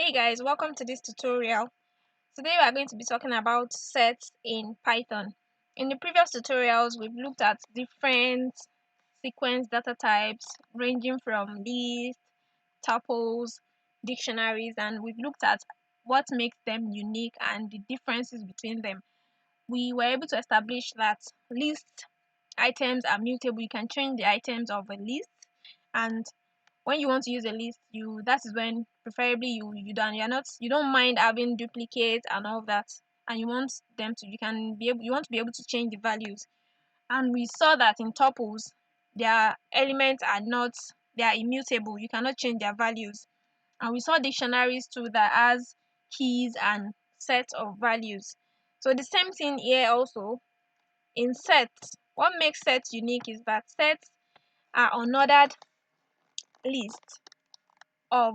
Hey guys, welcome to this tutorial. Today we are going to be talking about sets in Python. In the previous tutorials, we've looked at different sequence data types ranging from lists, tuples, dictionaries, and we've looked at what makes them unique and the differences between them. We were able to establish that list items are mutable. You can change the items of a list, and when you want to use a list, that is when preferably you don't mind having duplicates and all of that, and you want them to you want to be able to change the values. And we saw that in tuples, their elements are not they are immutable. You cannot change their values. And we saw dictionaries too that has keys and sets of values. So the same thing here also in sets. What makes sets unique is that sets are unordered lists of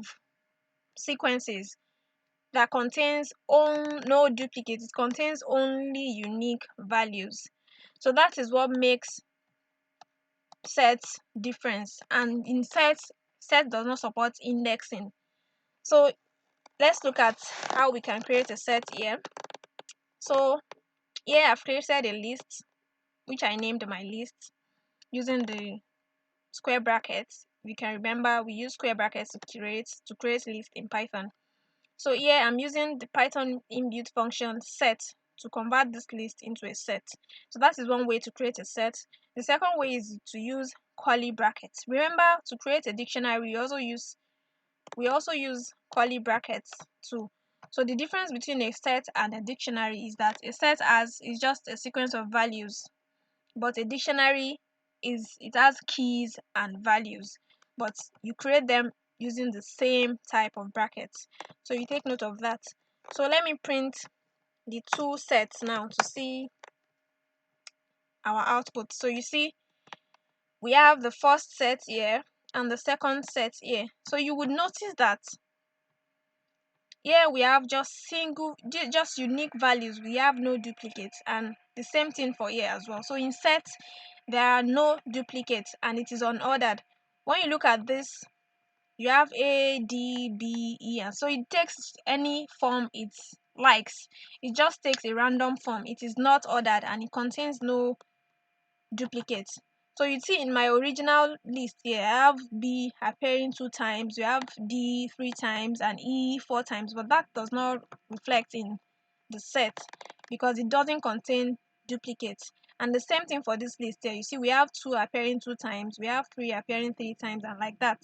sequences that contains no duplicates. It contains only unique values. So that is what makes sets difference. And in sets, set does not support indexing. So let's look at how we can create a set here. So here I've created a list, which I named my list using the square brackets. We can remember we use square brackets to create list in Python. So here I'm using the Python inbuilt function set to convert this list into a set. So that is one way to create a set. The second way is to use curly brackets. Remember, to create a dictionary, we also use curly brackets too. So the difference between a set and a dictionary is that a set is just a sequence of values, but a dictionary it has keys and values, but you create them using the same type of brackets. So you take note of that. So let me print the two sets now to see our output. So you see we have the first set here and the second set here. So you would notice that here we have just unique values. We have no duplicates, and the same thing for here as well. So in sets there are no duplicates and it is unordered. When you look at this, you have A, D, B, E, and so it takes any form it likes. It just takes a random form. It is not ordered and it contains no duplicates. So you see in my original list here, I have B appearing 2 times, you have D 3 times, and E 4 times, but that does not reflect in the set because it doesn't contain duplicates. And the same thing for this list here. You see we have 2 appearing 2 times, we have 3 appearing 3 times, and like that.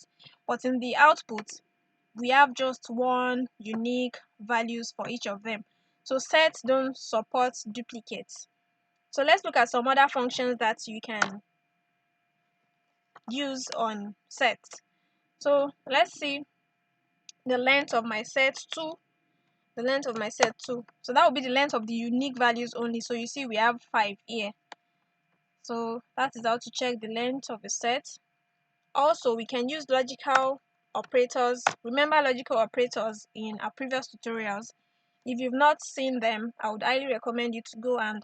But in the output, we have just one unique values for each of them. So sets don't support duplicates. So let's look at some other functions that you can use on sets. So let's see the length of my set 2, the length of my set 2. So that will be the length of the unique values only. So you see we have 5 here. So that is how to check the length of a set. Also, we can use logical operators. Remember logical operators in our previous tutorials. If you've not seen them, I would highly recommend you to go and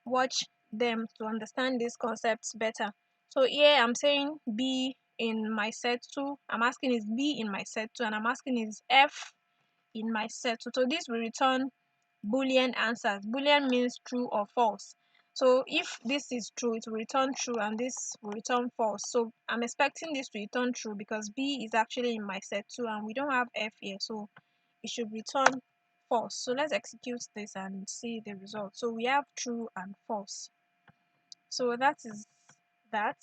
watch them to understand these concepts better. So here I'm saying B in my set 2, I'm asking is B in my set 2, and I'm asking is F in my set 2. So this will return Boolean answers. Boolean means true or false. So if this is true, it will return true, and this will return false. So I'm expecting this to return true because B is actually in my set 2 and we don't have F here, so it should return false. So let's execute this and see the result. So we have true and false. So that is that.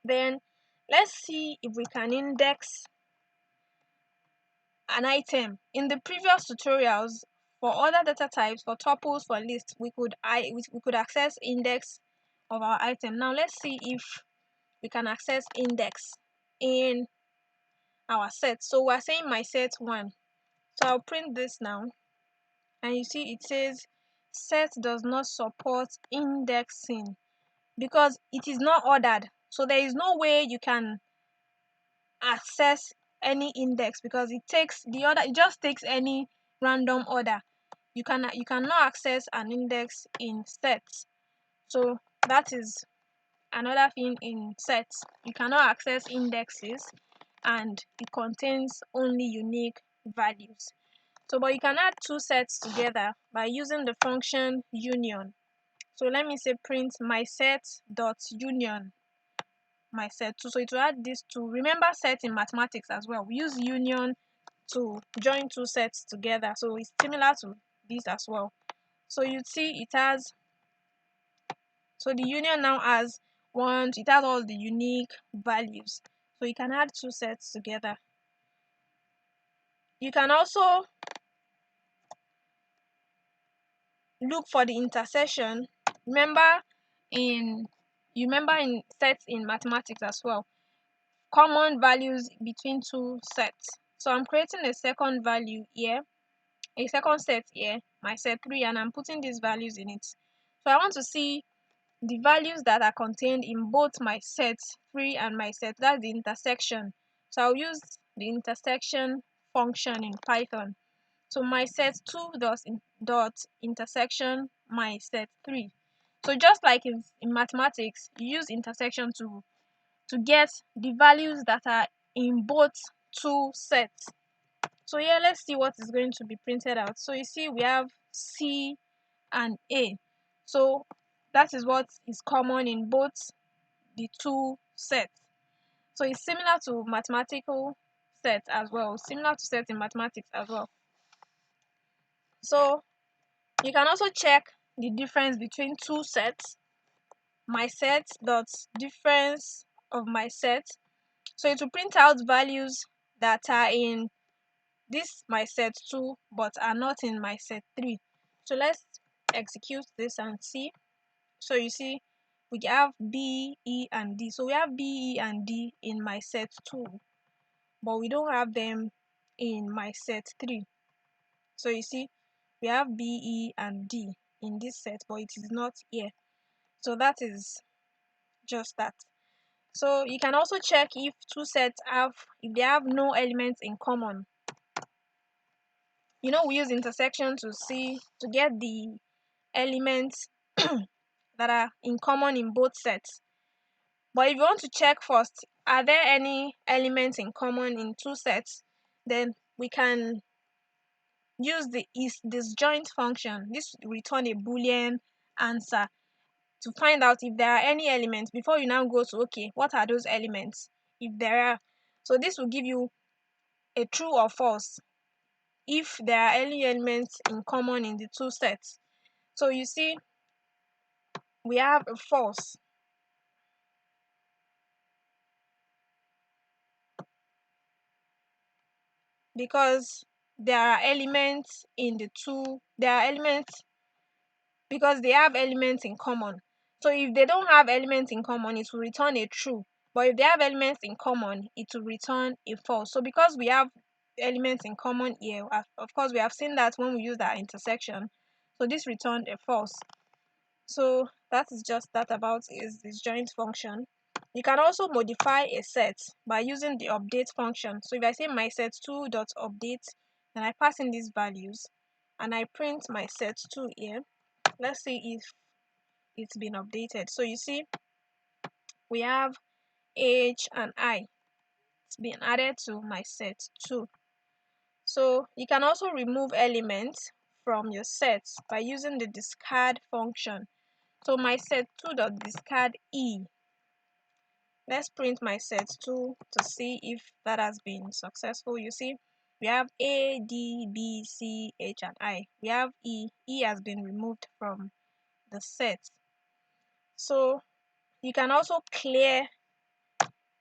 Then let's see if we can index an item. In the previous tutorials, for other data types, for tuples, for lists, we could access index of our item. Now let's see if we can access index in our set. So we're saying my set 1. So I'll print this now, and you see it says set does not support indexing because it is not ordered. So there is no way you can access any index because it just takes any random order. You cannot access an index in sets. So that is another thing in sets. You cannot access indexes and it contains only unique values. So but you can add two sets together by using the function union. So let me say print my set dot union my set 2. So it will add these two. Remember set in mathematics as well, we use union to join two sets together, so it's similar to this as well. So you see it has, so the union now has it has all the unique values, so you can add two sets together. You can also look for the intersection. In remember in sets in mathematics as well, common values between two sets. So I'm creating a second value here, a second set here, my set 3, and I'm putting these values in it. So I want to see the values that are contained in both my set 3 and my set, that's the intersection. So I'll use the intersection function in Python. So my set 2 dot intersection my set 3. So just like in mathematics, you use intersection to get the values that are in both two sets. So here, let's see what is going to be printed out. So you see we have C and A. So that is what is common in both the two sets. So it's similar to mathematical sets as well, similar to sets in mathematics as well. So you can also check the difference between two sets. My set dot difference of my set. So it will print out values that are in this my set 2 but are not in my set 3. So let's execute this and see. So you see we have B, E, and D. So we have B, E, and D in my set 2, but we don't have them in my set 3. So you see we have B, E, and D in this set, but it is not here. So that is just that. So you can also check if two sets if they have no elements in common. We use intersection to get the elements that are in common in both sets. But if you want to check first, are there any elements in common in two sets, then we can use the is disjoint function. This will return a boolean answer to find out if there are any elements before you now go to, okay, what are those elements if there are. So this will give you a true or false if there are any elements in common in the two sets. So you see we have a false because there are elements in the two there are elements because they have elements in common. So if they don't have elements in common, it will return a true, but if they have elements in common, it will return a false. So because we have elements in common here, of course we have seen that when we use that intersection, so this returned a false. So that is just that about is this joint function. You can also modify a set by using the update function. So if I say my set 2 dot update, then I pass in these values and I print my set 2 here. Let's see if it's been updated. So you see we have age and I. It's been added to my set 2. So you can also remove elements from your sets by using the discard function. So my set 2 dot discard E. Let's print my set 2 to see if that has been successful. You see we have A, D, B, C, H, and I. We have E. E has been removed from the set. So you can also clear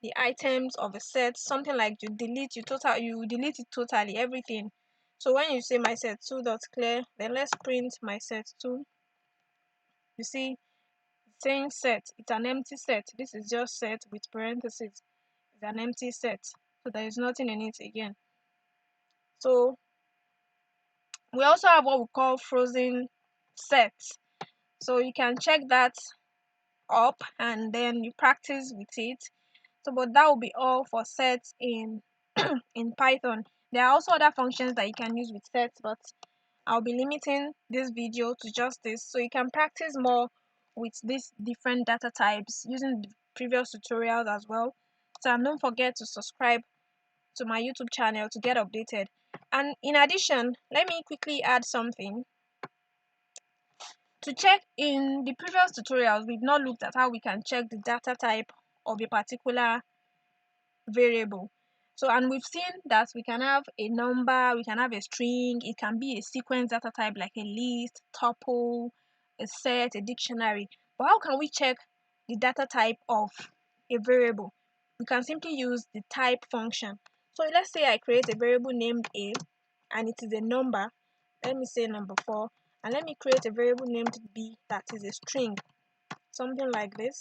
the items of a set, something like you delete it totally, everything. So when you say my set 2 dot clear, then let's print my set 2. You see saying set, it's an empty set. This is just set with parentheses. It's an empty set, so there is nothing in it again. So we also have what we call frozen sets. So you can check that up and then you practice with it. So but that will be all for sets in in Python. There are also other functions that you can use with sets, but I'll be limiting this video to just this, so you can practice more with these different data types using the previous tutorials as well. So and don't forget to subscribe to my YouTube channel to get updated. And in addition, let me quickly add something. To check, in the previous tutorials, we've not looked at how we can check the data type of a particular variable. So, and we've seen that we can have a number, we can have a string, it can be a sequence data type like a list, tuple, a set, a dictionary. But how can we check the data type of a variable? We can simply use the type function. So let's say I create a variable named a, and it is a number. Let me say number 4, and let me create a variable named b that is a string, something like this.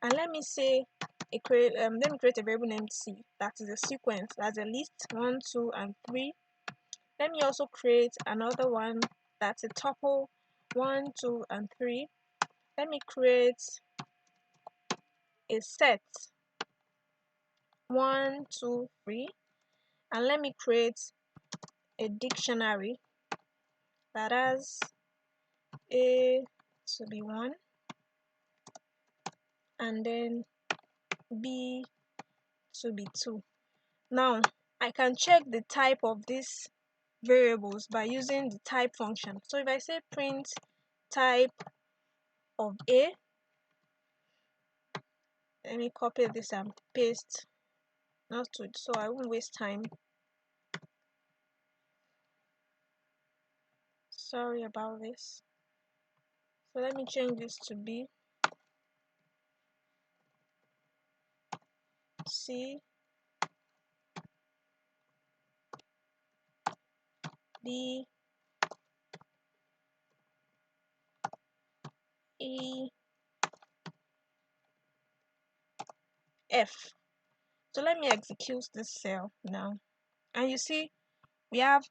And let me say let me create a variable named c that is a sequence, that's a list 1, 2, and 3. Let me also create another one that's a tuple 1, 2, and 3. Let me create a set 1, 2, 3, and let me create a dictionary that has a to be 1 and then b to be 2. Now I can check the type of these variables by using the type function. So if I say print type of a, let me copy this and paste, not to, so I won't waste time. Sorry about this. So let me change this to b, c, d, e, f. So let me execute this cell now, and you see we have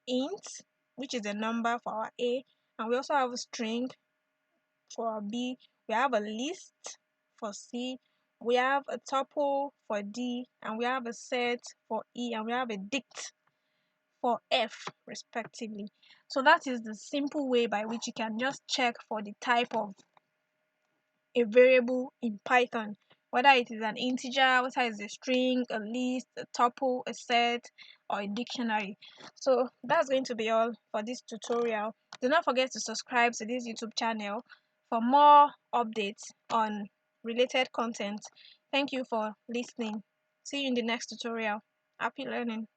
int, which is a number for our a, and we also have a string for our b. We have a list for c, we have a tuple for d, and we have a set for e, and we have a dict for f respectively. So that is the simple way by which you can just check for the type of a variable in Python, whether it is an integer, whether it's a string, a list, a tuple, a set, or a dictionary. So that's going to be all for this tutorial. Do not forget to subscribe to this YouTube channel for more updates on related content. Thank you for listening. See you in the next tutorial. Happy learning.